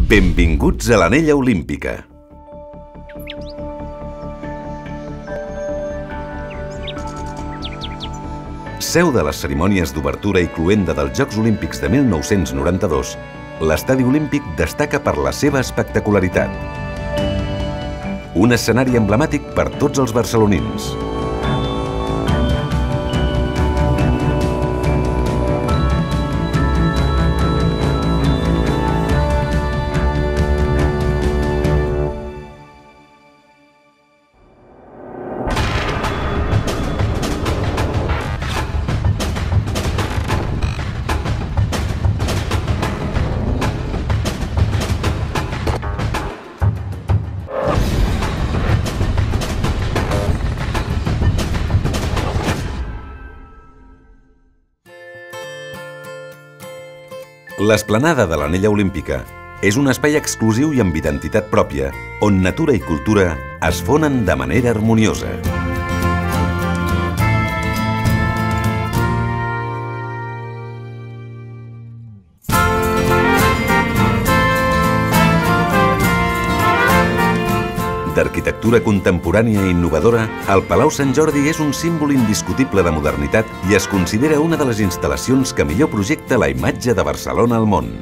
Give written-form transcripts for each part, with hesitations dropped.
Benvinguts a l'Anella Olímpica. Seu de les cerimònies d'obertura i cloenda dels Jocs Olímpics de 1992, l'Estadi Olímpic destaca per la seva espectacularitat. Un escenari emblemàtic per tots els barcelonins. L'esplanada de l'Anella Olímpica és un espai exclusiu i amb identitat pròpia, on natura i cultura es fonen de manera harmoniosa. D'arquitectura contemporània i innovadora, el Palau Sant Jordi és un símbol indiscutible de modernitat i es considera una de les instal·lacions que millor projecta la imatge de Barcelona al món.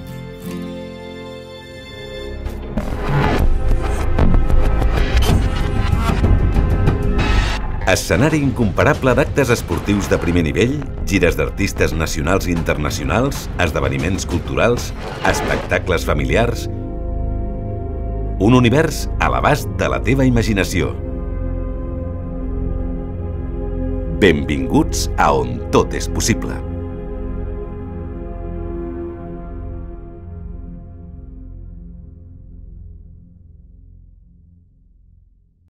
Escenari incomparable d'actes esportius de primer nivell, gires d'artistes nacionals i internacionals, esdeveniments culturals, espectacles familiars. Un univers a l'abast de la teva imaginació. Benvinguts a on tot és possible.